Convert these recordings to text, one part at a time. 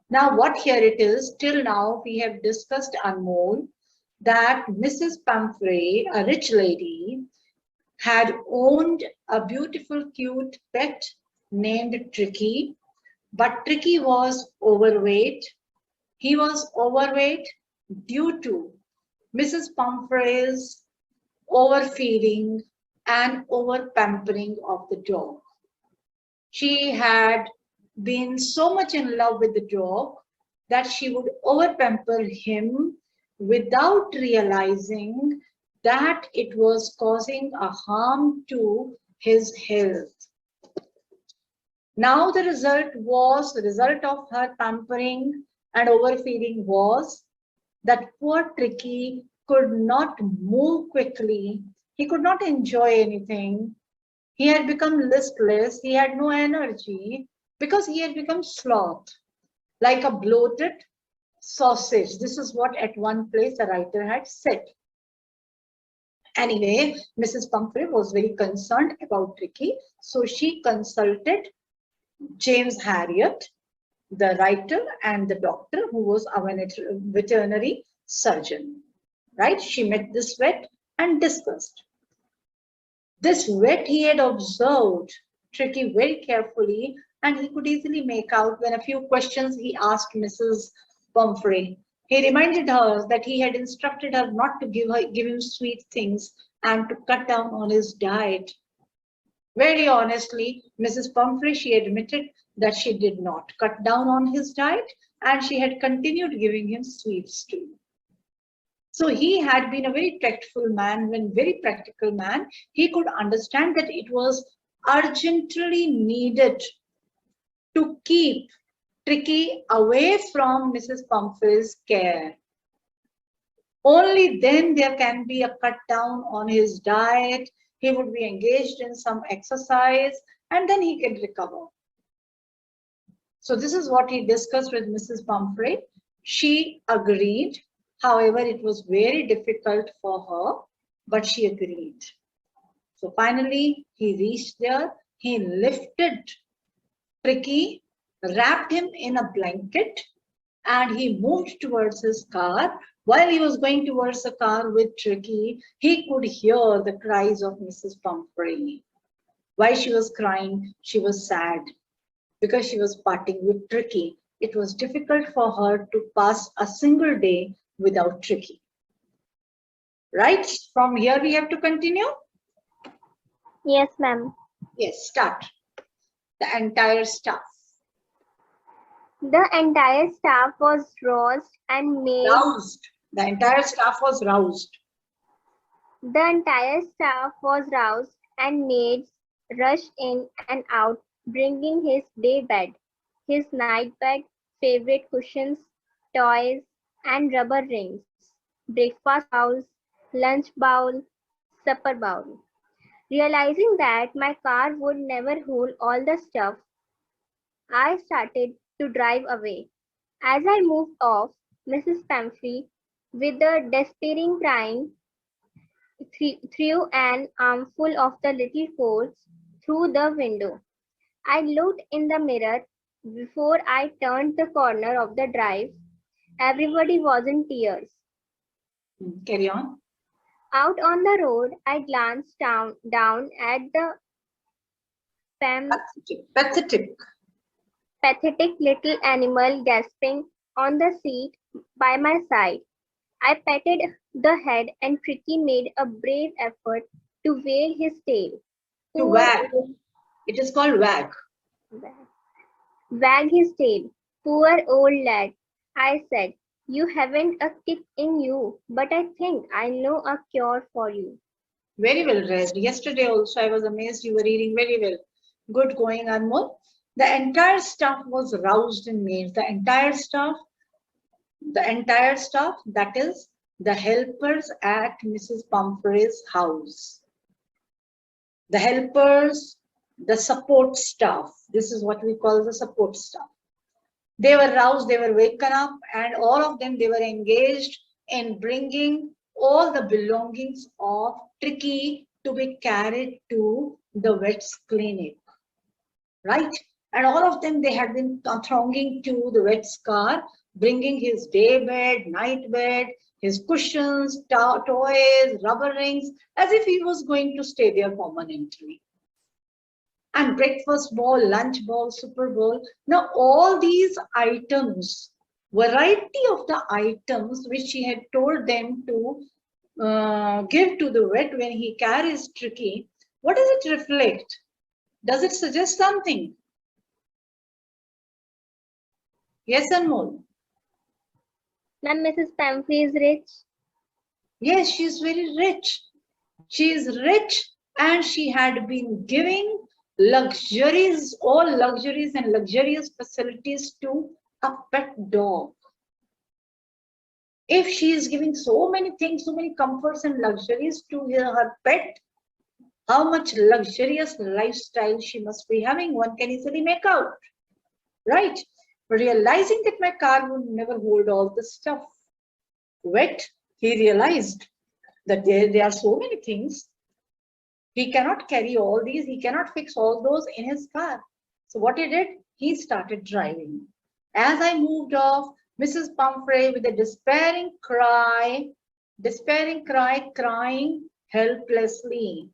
Now, what here it is, till now we have discussed, Anmol, that Mrs. Pumphrey, a rich lady, had owned a beautiful, cute pet named Tricky, but Tricky was overweight. He was overweight due to Mrs. Pumphrey's overfeeding and over pampering of the dog. She had been so much in love with the dog that she would over pamper him without realizing that it was causing a harm to his health. Now the result of her pampering and overfeeding was that poor Tricky could not move quickly. He could not enjoy anything. He had become listless. He had no energy because he had become sloth, like a bloated sausage. This is what at one place the writer had said. Anyway, Mrs. Pumphrey was very concerned about Tricky, so she consulted James Harriot, the writer, and the doctor, who was a veterinary surgeon. Right? She met this vet and discussed. This vet, he had observed Tricky very carefully, and he could easily make out when a few questions he asked Mrs. Pumphrey. He reminded her that he had instructed her not to give him sweet things and to cut down on his diet. Very honestly, Mrs. Pumphrey, she admitted that she did not cut down on his diet, and she had continued giving him sweets too. So he had been a very tactful man, when very practical man. He could understand that it was urgently needed to keep Tricky away from Mrs. Pumphrey's care. Only then there can be a cut down on his diet. He would be engaged in some exercise, and then he can recover. So this is what he discussed with Mrs. Pumphrey. She agreed. However, it was very difficult for her, but she agreed. So finally, he reached there. He lifted Tricky, wrapped him in a blanket, and he moved towards his car. While he was going towards the car with Tricky, he could hear the cries of Mrs. Pumphrey. Why she was crying? She was sad because she was parting with Tricky. It was difficult for her to pass a single day without Tricky. Right? From here we have to continue? Yes, ma'am. Yes, start. The entire staff. The entire staff was roused and made. Roused. The entire staff was roused. The entire staff was roused and maids rushed in and out, bringing his day bed, his night bed, favorite cushions, toys, and rubber rings, breakfast bowls, lunch bowl, supper bowl. Realizing that my car would never hold all the stuff, I started to drive away. As I moved off, Mrs. Pumphrey, with a despairing cry, threw an armful of the little coats through the window. I looked in the mirror before I turned the corner of the drive. Everybody was in tears. Carry on. Out on the road, I glanced down at the Pathetic. pathetic little animal gasping on the seat by my side. I patted the head and Tricky made a brave effort to wag his tail. To Poor wag. old It is called wag. wag his tail. Poor old lad, I said. You haven't a kick in you, but I think I know a cure for you. Very well read. Yesterday also I was amazed you were reading very well. Good going, Anmol. The entire staff was roused in maids. The entire staff, that is the helpers at Mrs. Pumphrey's house. The helpers, the support staff. This is what we call the support staff. They were roused, they were waken up, and all of them, they were engaged in bringing all the belongings of Tricky to be carried to the vet's clinic. Right? And all of them, they had been thronging to the vet's car, bringing his day bed, night bed, his cushions, toys, rubber rings, as if he was going to stay there permanently. And breakfast bowl, lunch bowl, super bowl. Now, all these items, variety of the items which he had told them to give to the vet when he carries Tricky, what does it reflect? Does it suggest something? Yes, Anmol? Ma'am, Mrs. Pamphlet is rich. Yes, she is very rich. She is rich and she had been giving luxuries, all luxuries and luxurious facilities to a pet dog. If she is giving so many things, so many comforts and luxuries to her pet, how much luxurious lifestyle she must be having, one can easily make out, right? Realizing that my car would never hold all the stuff. Wet, he realized that there are so many things. He cannot carry all these, he cannot fix all those in his car. So what he did, he started driving. As I moved off, Mrs. Pumphrey with a despairing cry, crying helplessly,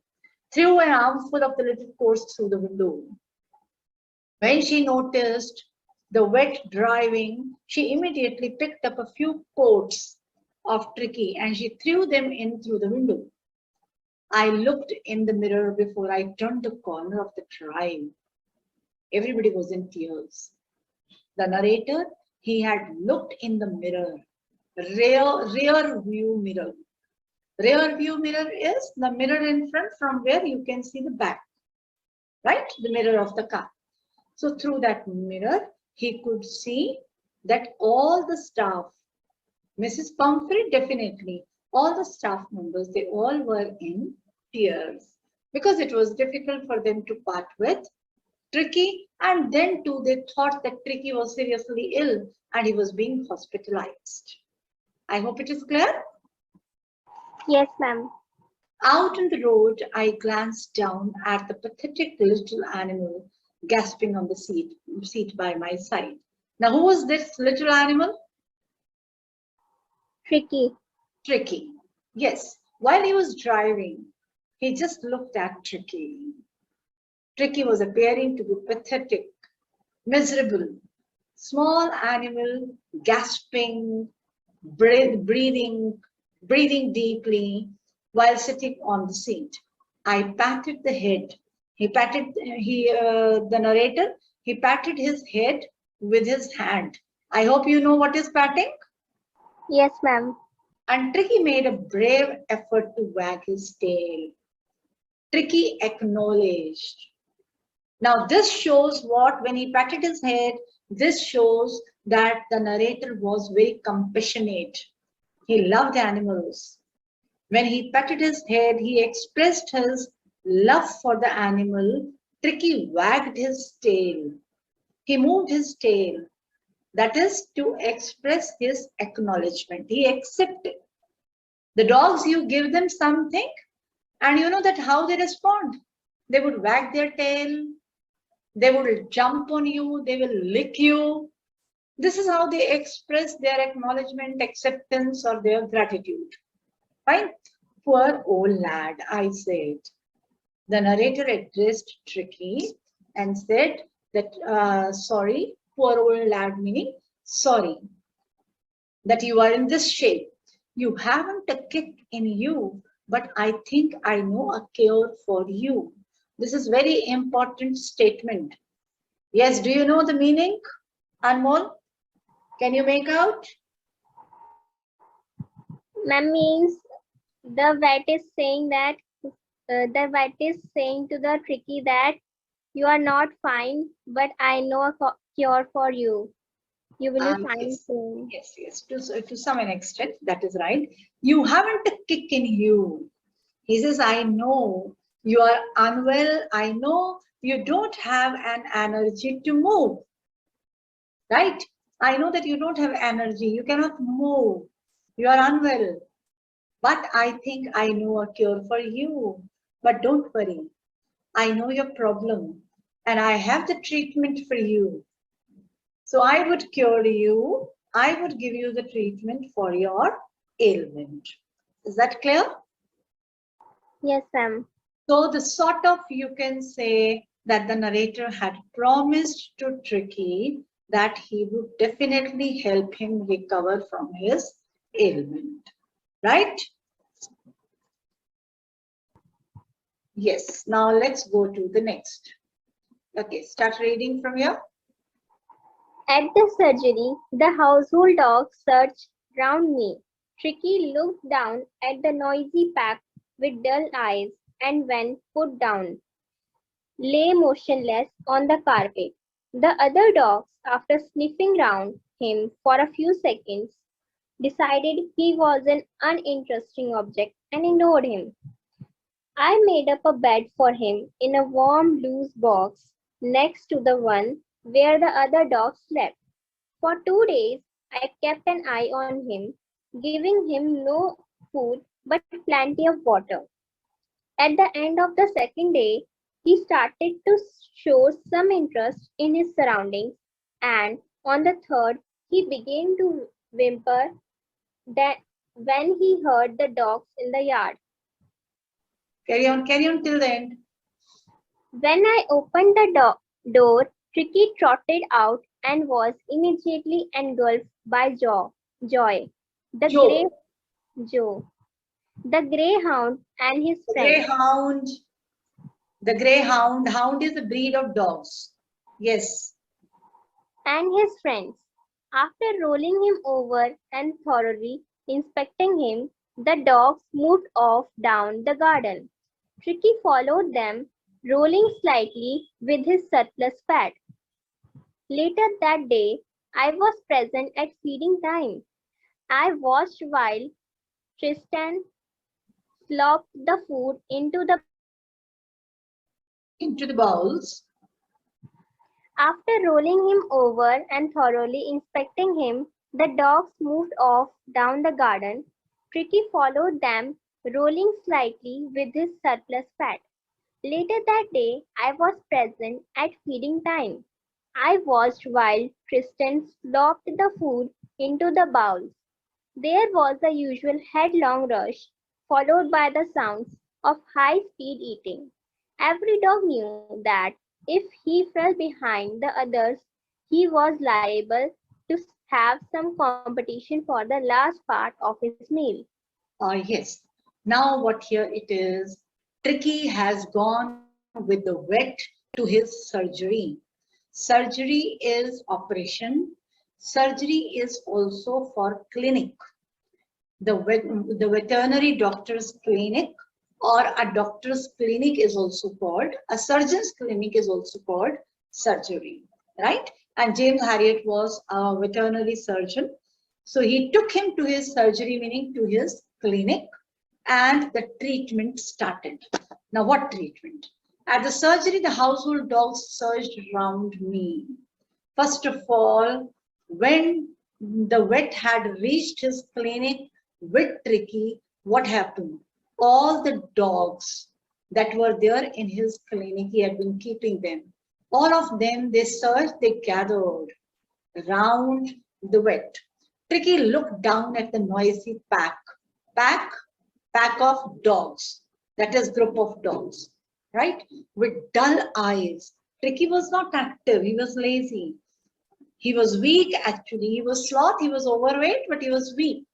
threw an armful of the little course through the window. When she noticed the wet driving, she immediately picked up a few coats of Tricky and she threw them in through the window. I looked in the mirror before I turned the corner of the drive. Everybody was in tears. The narrator, he had looked in the mirror, rear view mirror. Rear view mirror is the mirror in front from where you can see the back, right? The mirror of the car. So through that mirror, he could see that all the staff, Mrs. Pumphrey definitely, all the staff members, they all were in tears because it was difficult for them to part with Tricky, and then too they thought that Tricky was seriously ill and he was being hospitalized. I hope it is clear. Yes, ma'am. Out on the road, I glanced down at the pathetic little animal gasping on the seat by my side. Now, who was this little animal? Tricky. Tricky. Yes, while he was driving, he just looked at Tricky. Tricky was appearing to be pathetic, miserable, small animal gasping, breathing deeply while sitting on the seat. I patted the head. The narrator, he patted his head with his hand. I hope you know what is patting. Yes, ma'am. And Tricky made a brave effort to wag his tail. Tricky acknowledged. Now, this shows what, when he patted his head, this shows that the narrator was very compassionate. He loved animals. When he patted his head, he expressed his love for the animal. Tricky wagged his tail. He moved his tail. That is to express his acknowledgement. He accepted. The dogs, you give them something, and you know that how they respond. They would wag their tail. They will jump on you, they will lick you. This is how they express their acknowledgement, acceptance, or their gratitude. Fine? Poor old lad, I said. The narrator addressed Tricky and said that, sorry, poor old lad, meaning sorry, that you are in this shape. You haven't a kick in you, but I think I know a cure for you. This is very important statement. Yes, do you know the meaning, Anmol? Can you make out? Ma'am means the vet is saying that the vet is saying to the Tricky that you are not fine, but I know a cure for you. You will be fine Yes, soon. yes. To some extent, that is right. You haven't a kick in you. He says, I know you are unwell. I know you don't have an energy to move. Right? I know that you don't have energy. You cannot move. You are unwell. But I think I know a cure for you. But don't worry. I know your problem. and I have the treatment for you. So I would cure you. I would give you the treatment for your ailment. Is that clear? Yes, ma'am. So the sort of, you can say that the narrator had promised to Tricky that he would definitely help him recover from his ailment, right? Yes, now let's go to the next. Okay, start reading from here. At the surgery, the household dog searched round me. Tricky looked down at the noisy pack with dull eyes and when put down, lay motionless on the carpet. The other dogs, after sniffing round him for a few seconds, decided he was an uninteresting object and ignored him. I made up a bed for him in a warm loose box next to the one where the other dogs slept. For 2 days, I kept an eye on him, giving him no food but plenty of water. At the end of the second day, he started to show some interest in his surroundings, and on the third, he began to whimper that when he heard the dogs in the yard. Carry on till the end. When I opened the door, Tricky trotted out and was immediately engulfed by Joy, the grey Joe, Joe, the greyhound and his the friends. greyhound, the greyhound, hound is a breed of dogs. Yes, and his friends. After rolling him over and thoroughly inspecting him, the dogs moved off down the garden. Tricky followed them, rolling slightly with his surplus fat. Later that day, I was present at feeding time. I watched while Tristan slopped the food into the bowls. into the bowls. After rolling him over and thoroughly inspecting him, the dogs moved off down the garden. Tricky followed them, rolling slightly with his surplus fat. Later that day, I was present at feeding time. I watched while Tristan slopped the food into the bowls. There was the usual headlong rush, followed by the sounds of high-speed eating. Every dog knew that if he fell behind the others, he was liable to have some competition for the last part of his meal. Yes. Now what here it is, Tricky has gone with the vet to his surgery. Surgery is operation. Surgery is also for clinic. The veterinary doctor's clinic or a doctor's clinic is also called, a surgeon's clinic is also called surgery, right? And James Harriet was a veterinary surgeon. So he took him to his surgery, meaning to his clinic, and the treatment started. Now, what treatment? At the surgery, the household dogs surged around me. First of all, when the vet had reached his clinic with Tricky, what happened? All the dogs that were there in his clinic, he had been keeping them. All of them, they surged, they gathered around the vet. Tricky looked down at the noisy pack, pack of dogs. That is group of dogs, right? With dull eyes. Tricky was not active. He was lazy. He was weak actually. He was sloth, he was overweight, but he was weak.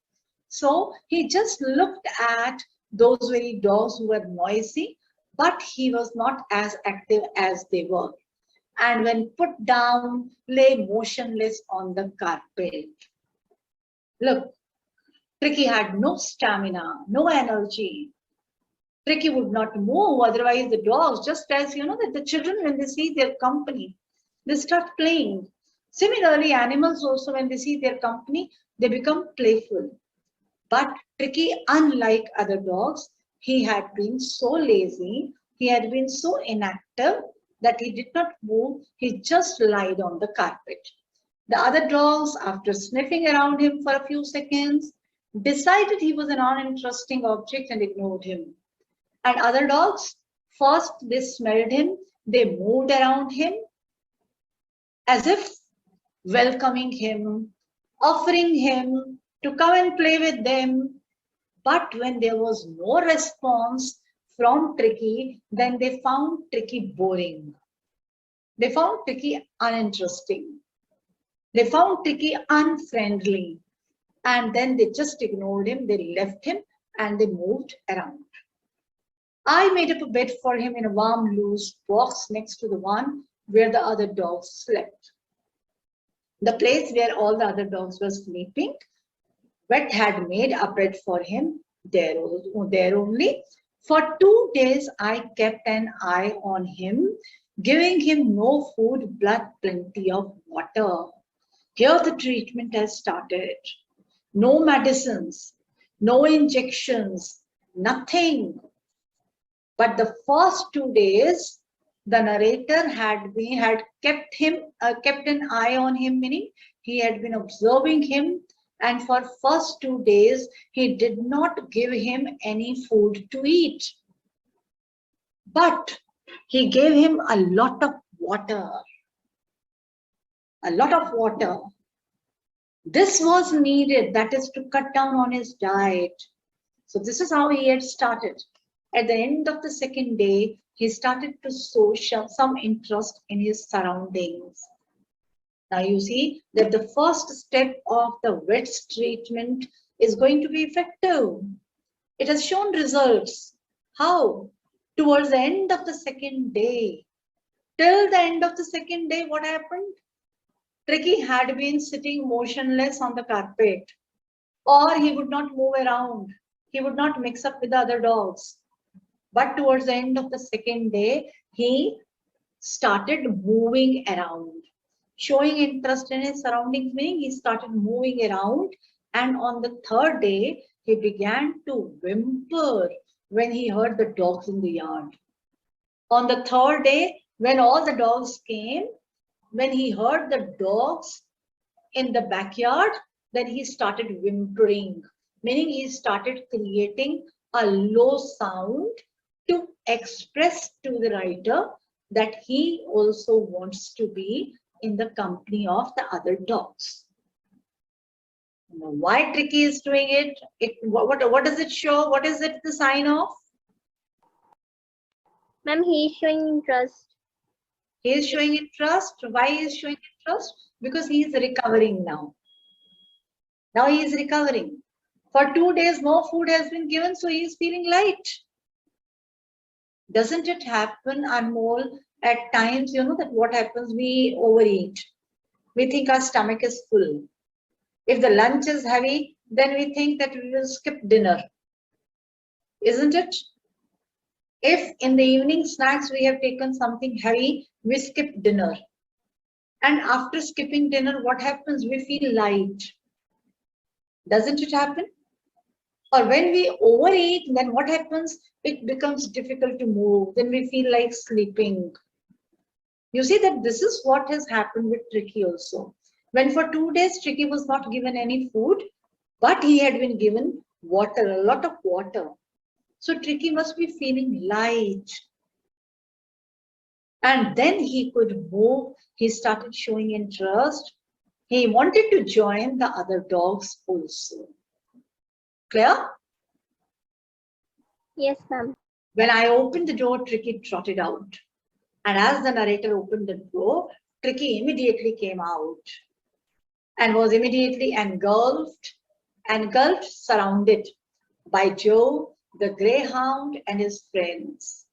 So he just looked at those very dogs who were noisy, but he was not as active as they were. And when put down, lay motionless on the carpet. Look, Tricky had no stamina, no energy. Tricky would not move, otherwise the dogs, just as you know that the children when they see their company, they start playing. Similarly, animals also when they see their company, they become playful. But Tricky, unlike other dogs, he had been so lazy, he had been so inactive that he did not move, he just lied on the carpet. The other dogs, after sniffing around him for a few seconds, decided he was an uninteresting object and ignored him. And other dogs, first they smelled him, They moved around him as if welcoming him, offering him to come and play with them. But when there was no response from Tricky, then they found Tricky boring. They found Tricky uninteresting. They found Tricky unfriendly. And then they just ignored him, they left him, and they moved around. I made up a bed for him in a warm, loose box next to the one where the other dogs slept. The place where all the other dogs were sleeping, Wet had made a bed for him there only. For 2 days, I kept an eye on him, giving him no food but plenty of water. Here the treatment has started. No medicines, no injections, nothing. But the first 2 days, the narrator had kept an eye on him, meaning he had been observing him, and for first 2 days he did not give him any food to eat. But he gave him a lot of water. A lot of water. This was needed, that is to cut down on his diet. So this is how he had started. At the end of the second day, he started to show some interest in his surroundings. Now you see that the first step of the wets treatment is going to be effective. It has shown results. How? Towards the end of the second day. Till the end of the second day, what happened? Tricky had been sitting motionless on the carpet, or he would not move around. He would not mix up with the other dogs. But towards the end of the second day, he started moving around, showing interest in his surroundings, meaning he started moving around. And on the third day, he began to whimper when he heard the dogs in the yard. On the third day, when all the dogs came, when he heard the dogs in the backyard, then he started whimpering, meaning he started creating a low sound to express to the writer that he also wants to be in the company of the other dogs. Now, why Tricky is doing it? What does it show? What is it the sign of? Ma'am, he is showing interest. He is showing interest. Why he is showing interest? Because he is recovering now. Now he is recovering. For 2 days, no food has been given, so he is feeling light. Doesn't it happen, Anmol, at times, you know, that what happens, we overeat. We think our stomach is full. If the lunch is heavy, then we think that we will skip dinner. Isn't it? If in the evening snacks we have taken something heavy, we skip dinner. And after skipping dinner, what happens? We feel light. Doesn't it happen? Or when we overeat, then what happens? It becomes difficult to move. Then we feel like sleeping. You see that this is what has happened with Tricky also. When for 2 days Tricky was not given any food, but he had been given water, a lot of water. So Tricky must be feeling light. And then he could move. He started showing interest. He wanted to join the other dogs also. Clear? Yes, ma'am. When I opened the door, Tricky trotted out. And as the narrator opened the door, Tricky immediately came out and was immediately engulfed, surrounded by Joe, the greyhound, and his friends.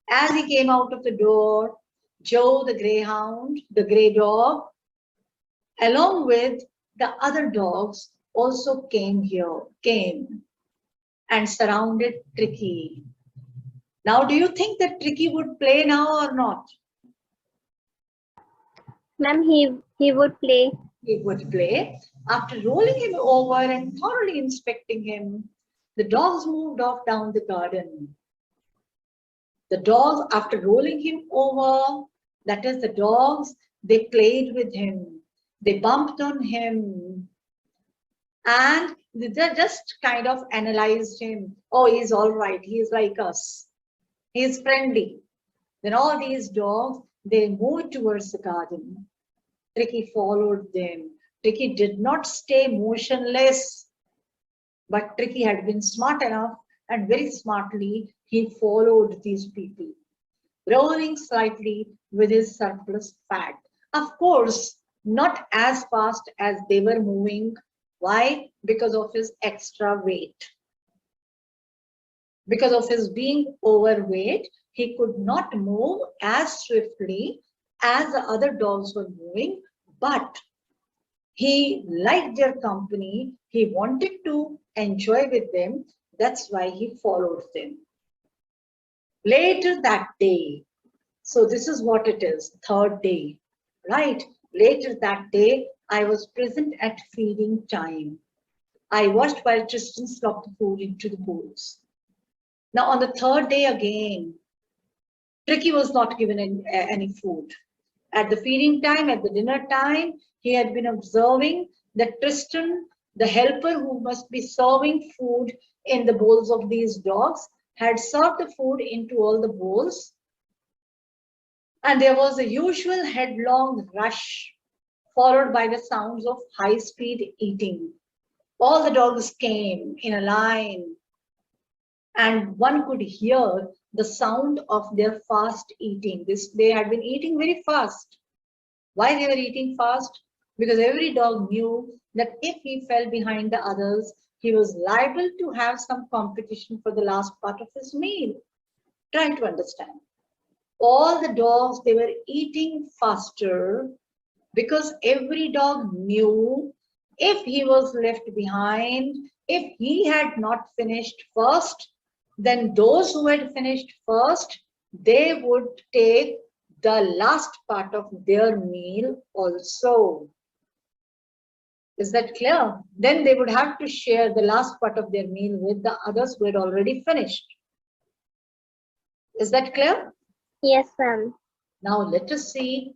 As he came out of the door, Joe, the greyhound, the grey dog, along with the other dogs, also came and surrounded Tricky. Now, do you think that Tricky would play now or not? Ma'am, he would play. He would play. After rolling him over and thoroughly inspecting him, the dogs moved off down the garden. The dogs, after rolling him over, that is the dogs, they played with him. They bumped on him. And they just kind of analyzed him. Oh, he's all right. He's like us. He's friendly. Then all these dogs, they moved towards the garden. Tricky followed them. Tricky did not stay motionless, but Tricky had been smart enough and very smartly he followed these people, rolling slightly with his surplus fat. Of course, not as fast as they were moving. Why? Because of his extra weight. Because of his being overweight, he could not move as swiftly as the other dogs were moving, but he liked their company. He wanted to enjoy with them. That's why he followed them. Later that day, so this is what it is, third day, right? Later that day, I was present at feeding time. I watched while Tristan slopped the food into the bowls. Now on the third day again, Tricky was not given any food. At the feeding time, at the dinner time, he had been observing that Tristan, the helper who must be serving food in the bowls of these dogs, had served the food into all the bowls. And there was a usual headlong rush, followed by the sounds of high-speed eating. All the dogs came in a line, and one could hear the sound of their fast eating. They had been eating very fast. Why they were eating fast? Because every dog knew that if he fell behind the others, he was liable to have some competition for the last part of his meal. Trying to understand. All the dogs, they were eating faster because every dog knew if he was left behind, if he had not finished first, then those who had finished first, they would take the last part of their meal also. Is that clear? Then they would have to share the last part of their meal with the others who had already finished. Is that clear? Yes, ma'am. Now let us see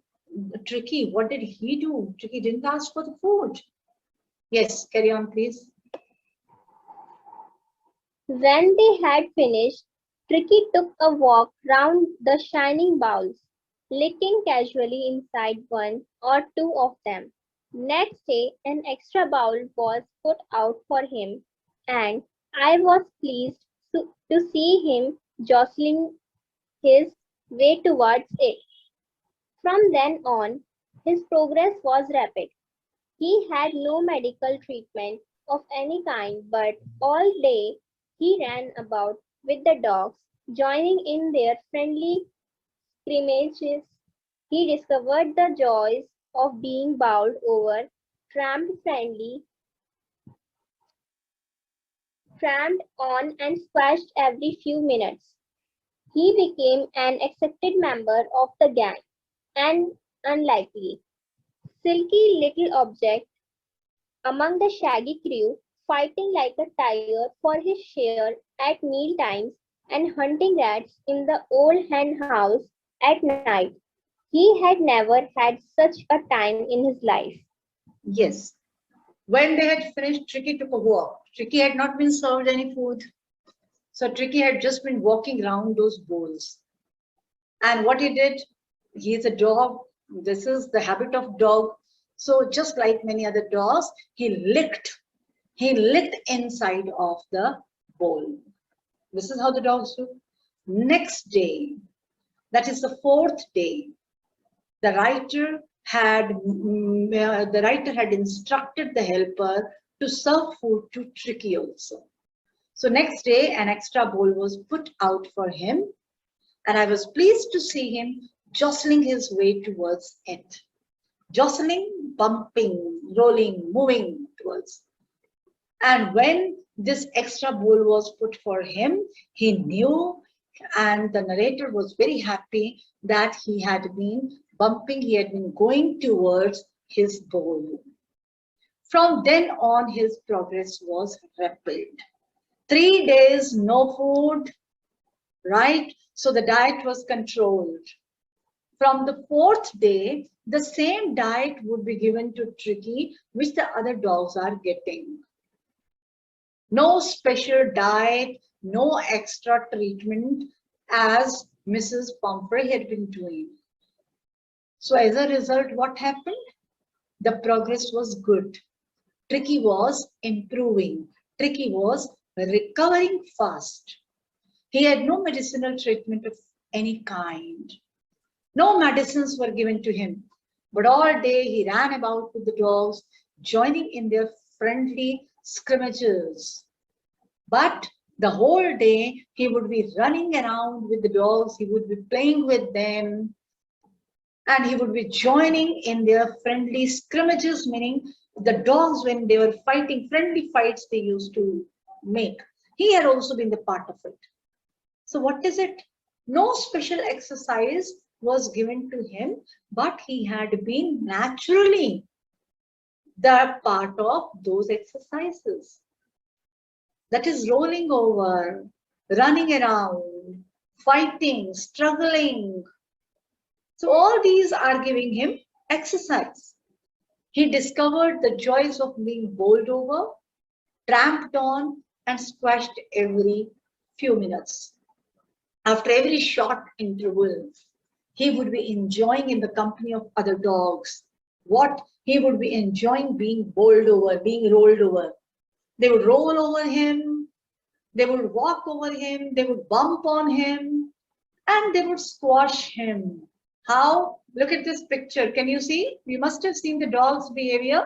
Tricky. What did he do? Tricky didn't ask for the food. Yes, carry on, please. When they had finished, Tricky took a walk round the shining bowls, licking casually inside one or two of them. Next day, an extra bowl was put out for him, and I was pleased to see him jostling his way towards it. From then on, his progress was rapid. He had no medical treatment of any kind, but all day he ran about with the dogs, joining in their friendly scrimmages. He discovered the joys of being bowled over, tramped on, and squashed every few minutes. He became an accepted member of the gang, and unlikely, silky little object among the shaggy crew, fighting like a tiger for his share at meal times and hunting rats in the old hen house at night. He had never had such a time in his life. Yes. When they had finished, Tricky took a walk. Tricky had not been served any food. So Tricky had just been walking around those bowls. And what he did, he's a dog. This is the habit of dog. So just like many other dogs, he licked inside of the bowl. This is how the dogs do. Next day, that is the fourth day, the the writer had instructed the helper to serve food to Tricky also. So next day, an extra bowl was put out for him, and I was pleased to see him jostling his way towards it. Jostling, bumping, rolling, moving towards. And when this extra bowl was put for him, he knew, and the narrator was very happy that he had been bumping, he had been going towards his bowl. From then on, his progress was rapid. 3 days, no food, right? So the diet was controlled. From the fourth day, the same diet would be given to Tricky, which the other dogs are getting. No special diet, no extra treatment as Mrs. Pumphrey had been doing. So as a result, what happened? The progress was good. Tricky was improving. Tricky was recovering fast. He had no medicinal treatment of any kind. No medicines were given to him. But all day he ran about with the dogs, joining in their friendly scrimmages. But the whole day he would be running around with the dogs, he would be playing with them, and he would be joining in their friendly scrimmages, meaning the dogs, when they were fighting, friendly fights they used to make. He had also been the part of it. So what is it? No special exercise was given to him, but he had been naturally the part of those exercises. That is rolling over, running around, fighting, struggling. So all these are giving him exercise. He discovered the joys of being bowled over, tramped on, and squashed every few minutes. After every short interval, he would be enjoying in the company of other dogs. What? He would be enjoying being bowled over, being rolled over. They would roll over him, they would walk over him, they would bump on him, and they would squash him. How? Look at this picture. Can you see? You must have seen the dog's behavior,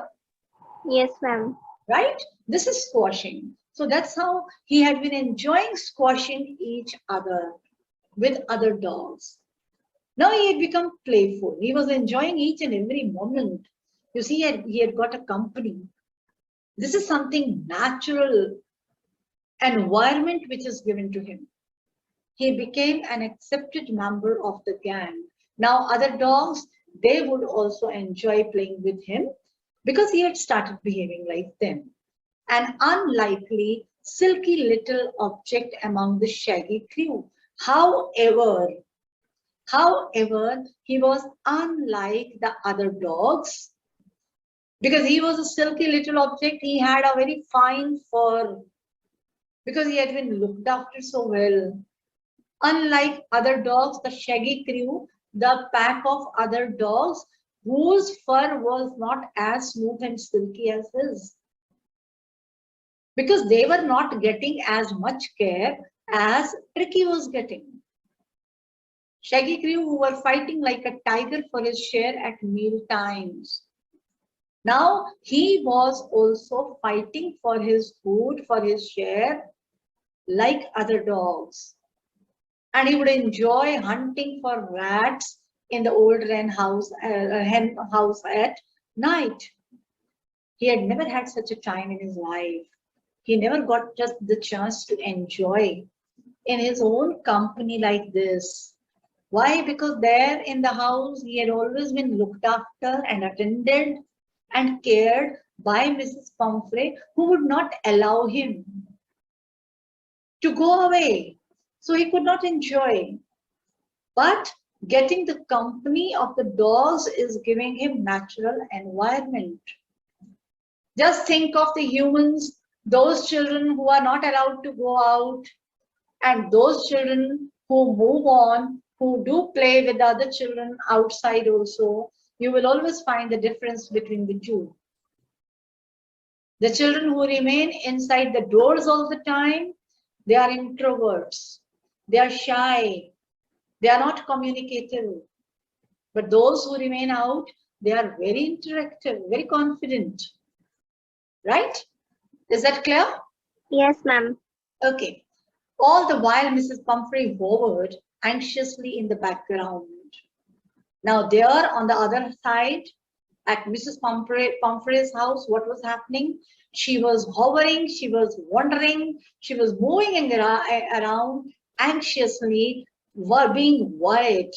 Yes, ma'am. right? This is squashing. So that's how he had been enjoying squashing each other with other dogs. Now he had become playful. He was enjoying each and every moment. You see, he had got a company. This is something natural environment which is given to him. He became an accepted member of the gang. Now other dogs, they would also enjoy playing with him because he had started behaving like them. An unlikely, silky little object among the shaggy crew. However, he was unlike the other dogs because he was a silky little object. He had a very fine fur because he had been looked after so well. Unlike other dogs, the shaggy crew, the pack of other dogs whose fur was not as smooth and silky as his, because they were not getting as much care as Tricky was getting. Shaggy crew who were fighting like a tiger for his share at meal times. Now he was also fighting for his food, for his share, like other dogs. And he would enjoy hunting for rats in the old hen house at night. He had never had such a time in his life. He never got just the chance to enjoy in his own company like this. Why? Because there in the house, he had always been looked after and attended and cared by Mrs. Pumphrey, who would not allow him to go away. So he could not enjoy. But getting the company of the dogs is giving him natural environment. Just think of the humans, those children who are not allowed to go out, and those children who move on, who do play with the other children outside also. You will always find the difference between the two. The children who remain inside the doors all the time, they are introverts. They are shy. They are not communicative. But those who remain out, they are very interactive, very confident. Right? Is that clear? Yes, ma'am. Okay. All the while, Mrs. Pumphrey hovered anxiously in the background. Now, there on the other side, at Mrs. Pumphrey's house, what was happening? She was hovering, she was wandering, she was moving around anxiously, being worried.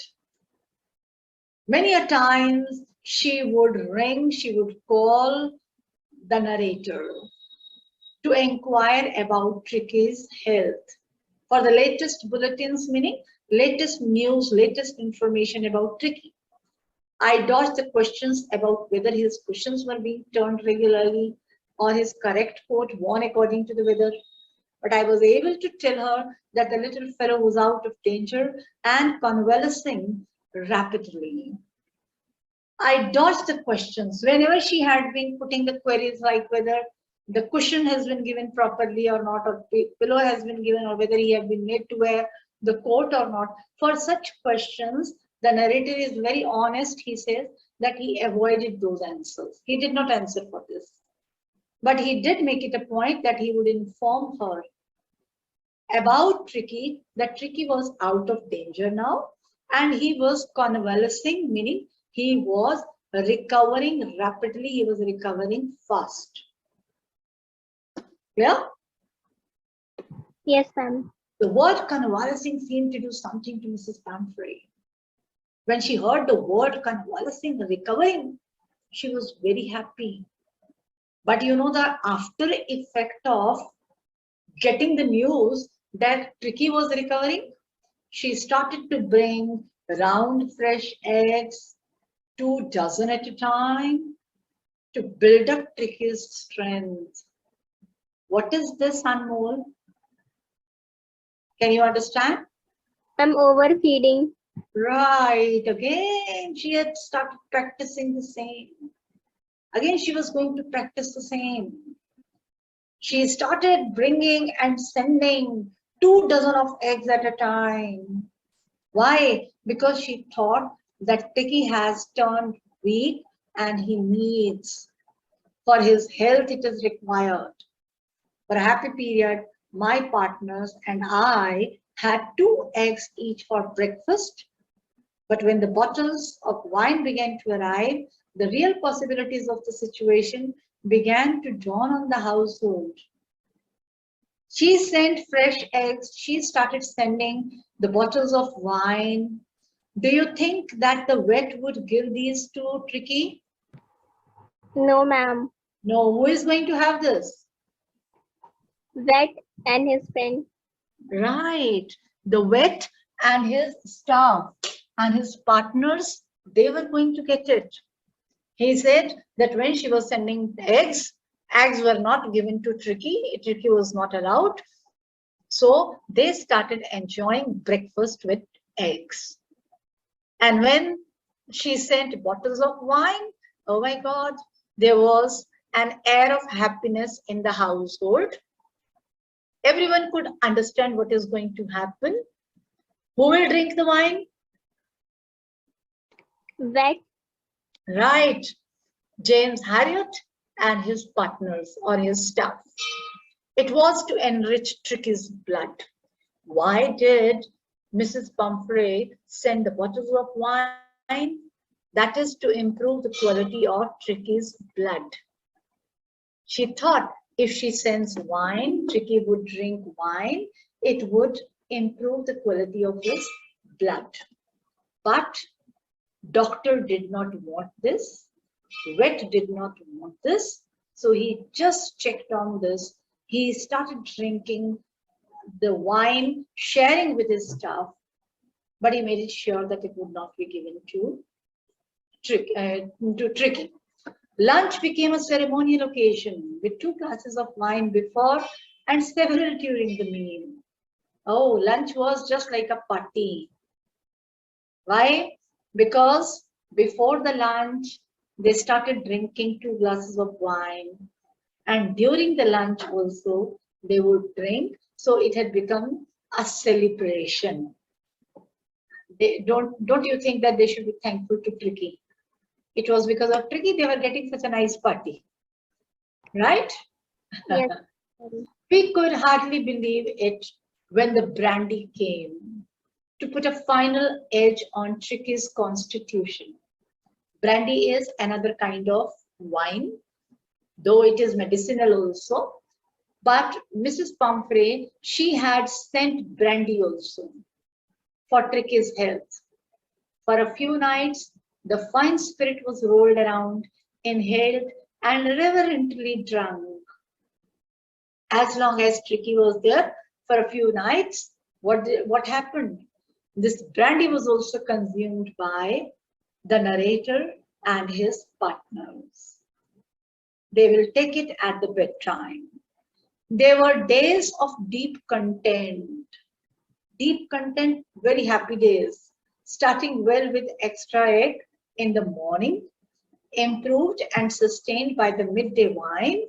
Many a times she would ring, she would call the narrator to inquire about Tricky's health for the latest bulletins, meaning latest news, latest information about Tricky. I dodged the questions about whether his cushions were being turned regularly or his correct coat worn according to the weather. but I was able to tell her that the little fellow was out of danger and convalescing rapidly. I dodged the questions whenever she had been putting the queries like whether the cushion has been given properly or not, or pillow has been given, or whether he had been made to wear the coat or not. For such questions, the narrator is very honest. He says that he avoided those answers. He did not answer for this. But he did make it a point that he would inform her about Tricky, that Tricky was out of danger now and he was convalescing, meaning he was recovering rapidly, he was recovering fast. Yeah? Yes, ma'am. The word convalescing seemed to do something to Mrs. Pumphrey. When she heard the word convalescing, recovering, she was very happy. But you know, the after effect of getting the news that Tricky was recovering, she started to bring round fresh eggs, 2 dozen at a time, to build up Tricky's strength. What is this, Anmol? Can you understand? I'm overfeeding. Right, again she had started practicing the same. Again she was going to practice the same. She started bringing and sending 2 dozen of eggs at a time. Why? Because she thought that Tiki has turned weak and he needs, for his health it is required. For a happy period, my partners and I had 2 eggs each for breakfast. But when the bottles of wine began to arrive, the real possibilities of the situation began to dawn on the household. She sent fresh eggs. She started sending the bottles of wine. Do you think that the vet would give these to Tricky? No, ma'am. No. Who is going to have this? Vet and his friend. Right. The vet and his staff and his partners, they were going to get it. He said that when she was sending eggs, eggs were not given to Tricky. Tricky was not allowed. So they started enjoying breakfast with eggs. And when she sent bottles of wine, oh my God, there was an air of happiness in the household. Everyone could understand what is going to happen. Who will drink the wine? Vet. Right, James Harriet and his partners or his staff. It was to enrich Tricky's blood. Why did Mrs. Pumphrey send the bottles of wine? That is to improve the quality of Tricky's blood. She thought if she sends wine, Tricky would drink wine, it would improve the quality of his blood. But doctor did not want this, vet did not want this, so he just checked on this. He started drinking the wine, sharing with his staff, but he made it sure that it would not be given to Tricky. Lunch became a ceremonial occasion with 2 glasses of wine before and several during the meal. Oh, lunch was just like a party. Why? Because before the lunch, they started drinking 2 glasses of wine. And during the lunch also, they would drink. So it had become a celebration. Don't you think that they should be thankful to Tricky? It was because of Tricky they were getting such a nice party, right? Yes. We could hardly believe it when the brandy came to put a final edge on Tricky's constitution. Brandy is another kind of wine, though it is medicinal also. But Mrs. Pumphrey, she had sent brandy also for Tricky's health. For a few nights, the fine spirit was rolled around, inhaled, and reverently drunk. As long as Tricky was there for a few nights, what happened? This brandy was also consumed by the narrator and his partners. They will take it at the bedtime. They were days of deep content. Deep content, very happy days. Starting well with extra egg in the morning, improved and sustained by the midday wine,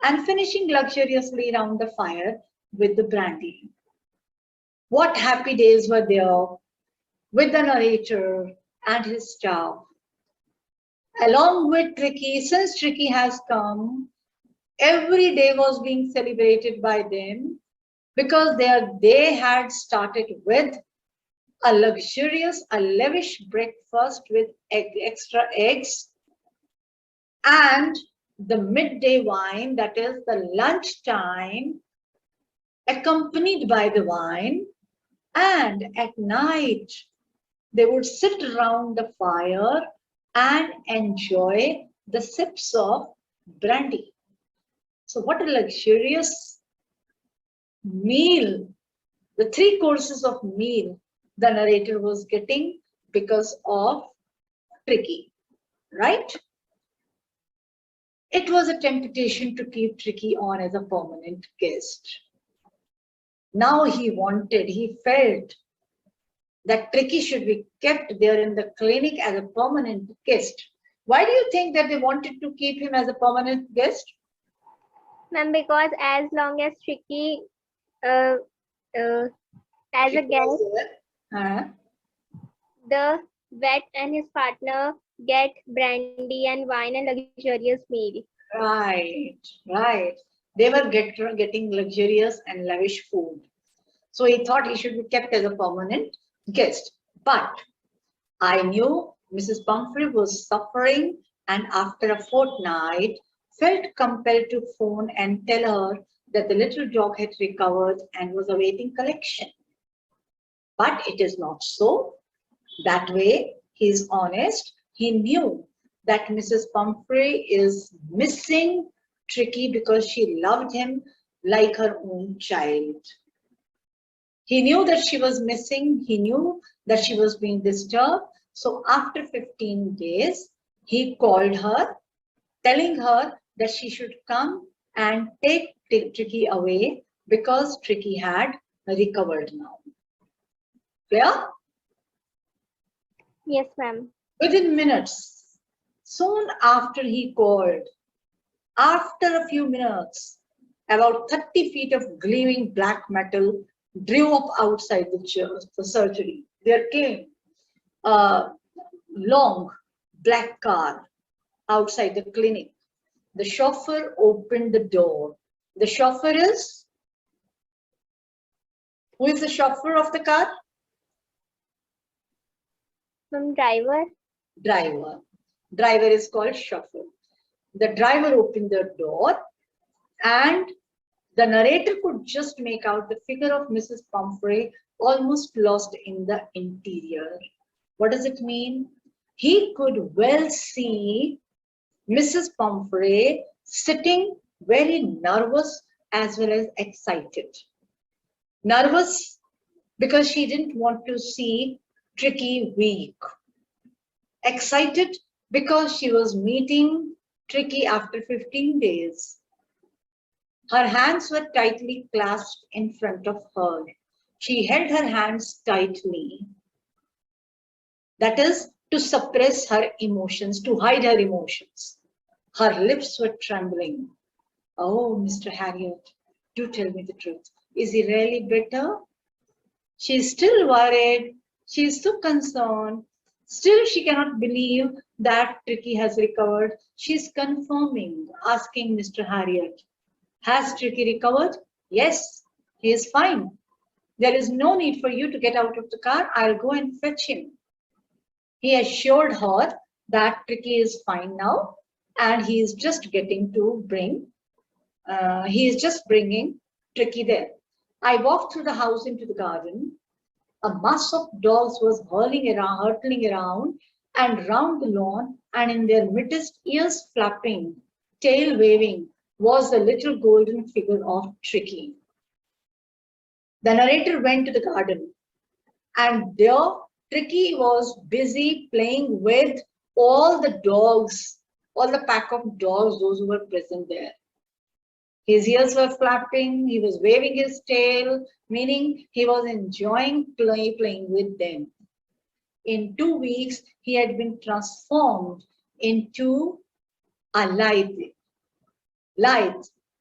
and finishing luxuriously round the fire with the brandy. What happy days were there with the narrator and his staff. Along with Tricky, since Tricky has come, every day was being celebrated by them because their day had started with a luxurious, a lavish breakfast with extra eggs and the midday wine, that is the lunch time, accompanied by the wine. And at night, they would sit around the fire and enjoy the sips of brandy. So, what a luxurious meal, the three courses of meal the narrator was getting because of Tricky, right? It was a temptation to keep Tricky on as a permanent guest. Now he felt that Tricky should be kept there in the clinic as a permanent guest. Why do you think that they wanted to keep him as a permanent guest? Ma'am, because as long as Tricky uh, uh, as a Tricky was guest, there. the vet and his partner get brandy and wine and luxurious meal. Right, right. They were getting luxurious and lavish food. So he thought he should be kept as a permanent guest. But I knew Mrs. Pumphrey was suffering and after a fortnight felt compelled to phone and tell her that the little dog had recovered and was awaiting collection. But it is not so. That way, he is honest. He knew that Mrs. Pumphrey is missing Tricky because she loved him like her own child. He knew that she was missing. He knew that she was being disturbed. So after 15 days, he called her, telling her that she should come and take Tricky away because Tricky had recovered now. Clear? Yes, ma'am. Within minutes, soon after he called, after a few minutes, about 30 feet of gleaming black metal drew up outside the surgery. There came a long black car outside the clinic. The chauffeur opened the door. The chauffeur is? Who is the chauffeur of the car? Ma'am, driver. Driver. Driver is called chauffeur. The driver opened the door and the narrator could just make out the figure of Mrs. Pumphrey almost lost in the interior. What does it mean? He could well see Mrs. Pumphrey sitting very nervous as well as excited. Nervous because she didn't want to see Tricky weak. Excited because she was meeting Tricky after 15 days. Her hands were tightly clasped in front of her. She held her hands tightly. That is, to suppress her emotions, to hide her emotions. Her lips were trembling. Oh, Mr. Harriet, do tell me the truth. Is he really better? She is still worried. She is so concerned. Still, she cannot believe that Tricky has recovered. She is confirming, asking Mr. Harriet, has Tricky recovered? Yes, he is fine. There is no need for you to get out of the car. I'll go and fetch him. He assured her that Tricky is fine now and he is just bringing Tricky there. I walked through the house into the garden. A mass of dogs was hurtling around and round the lawn, and in their midst, ears flapping, tail waving, was the little golden figure of Tricky. The narrator went to the garden, and there Tricky was busy playing with all the dogs, all the pack of dogs, those who were present there. His ears were flapping, he was waving his tail, meaning he was enjoying playing with them. In 2 weeks, he had been transformed into a lithe,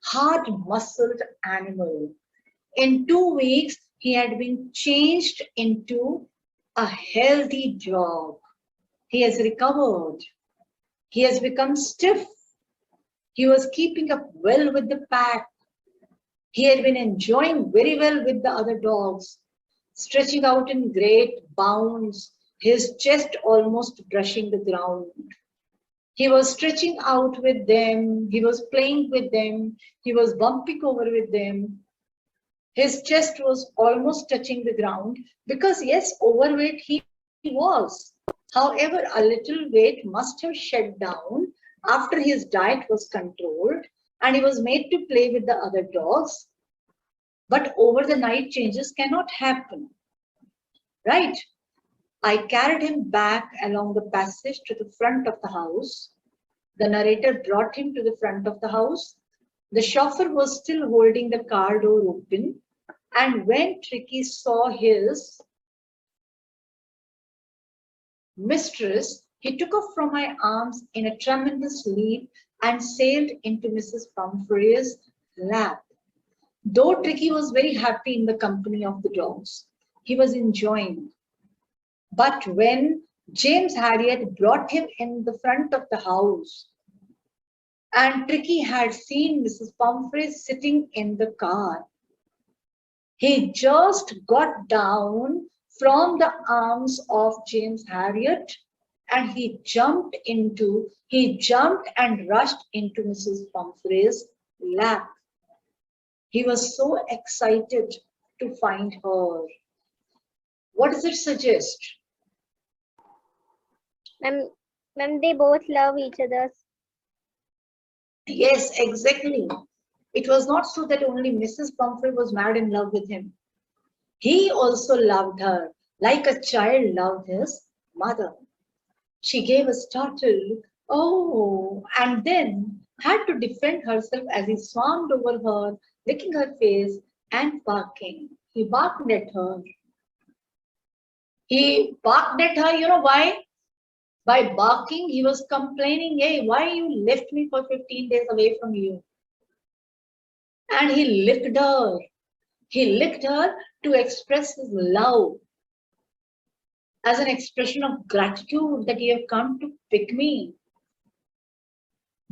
hard-muscled animal. In 2 weeks, he had been changed into a healthy dog. He has recovered. He has become stiff. He was keeping up well with the pack. He had been enjoying very well with the other dogs, stretching out in great bounds, his chest almost brushing the ground. He was stretching out with them, he was playing with them, he was bumping over with them. His chest was almost touching the ground because, yes, overweight he was. However, a little weight must have shed down after his diet was controlled and he was made to play with the other dogs. But over the night changes cannot happen, right? I carried him back along the passage to the front of the house. The narrator brought him to the front of the house. The chauffeur was still holding the car door open, and when Tricky saw his mistress, he took her from my arms in a tremendous leap and sailed into Mrs. Pumphrey's lap. Though Tricky was very happy in the company of the dogs, he was enjoying. But when James Harriet brought him in the front of the house, and Tricky had seen Mrs. Pumphrey sitting in the car, he just got down from the arms of James Harriet and he jumped and rushed into Mrs. Pumphrey's lap. He was so excited to find her. What does it suggest? Ma'am, they both love each other. Yes, exactly. It was not so that only Mrs. Pumphrey was mad in love with him. He also loved her, like a child loved his mother. She gave a startled look, oh, and then had to defend herself as he swarmed over her, licking her face and barking. He barked at her. You know why? By barking, he was complaining, hey, why you left me for 15 days away from you? And he licked her. He licked her to express his love as an expression of gratitude that you have come to pick me.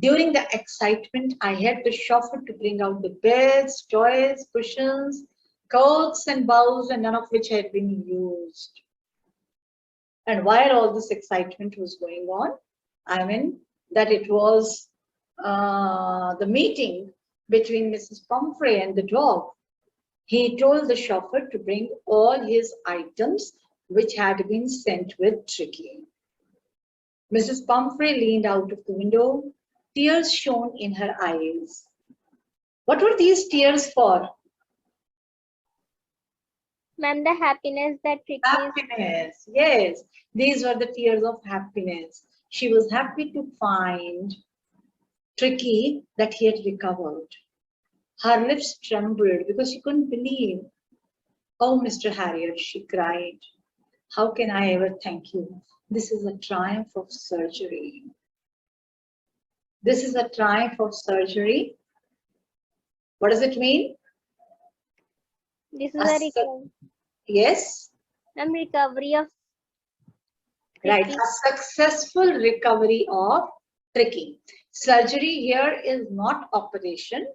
During the excitement, I had the chauffeur to bring out the beds, toys, cushions, coats, and bows, and none of which had been used. And while all this excitement was going on, that it was the meeting between Mrs. Pumphrey and the dog, he told the chauffeur to bring all his items which had been sent with Tricky. Mrs. Pumphrey leaned out of the window, tears shone in her eyes. What were these tears for? Ma'am, the happiness that Tricky Happiness, yes. These were the tears of happiness. She was happy to find Tricky that he had recovered. Her lips trembled because she couldn't believe. Oh, Mr. Harriet, she cried. How can I ever thank you? This is a triumph of surgery. This is a triumph of surgery. What does it mean? This is a recovery. Yes. Recovery of Right, Tricky. a successful recovery of Tricky. Surgery here is not operation.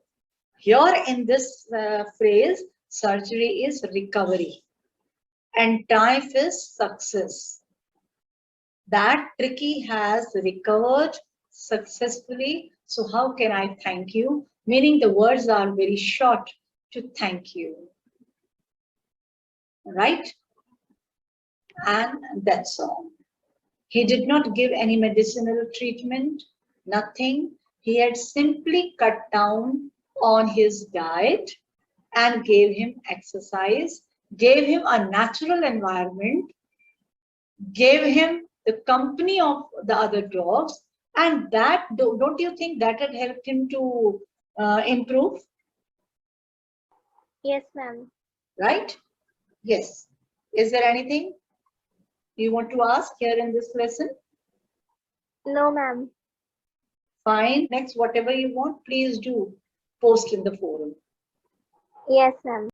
Here in this phrase, surgery is recovery and triumph is success. That Tricky has recovered successfully. So how can I thank you? Meaning the words are very short to thank you. Right? And that's all. He did not give any medicinal treatment, nothing. He had simply cut down on his diet and gave him exercise, gave him a natural environment, gave him the company of the other dogs, and that, don't you think that had helped him to improve, Yes, ma'am. right? Yes. Is there anything you want to ask here in this lesson? No, ma'am. Fine. Next, whatever you want, please do post in the forum. Yes, ma'am.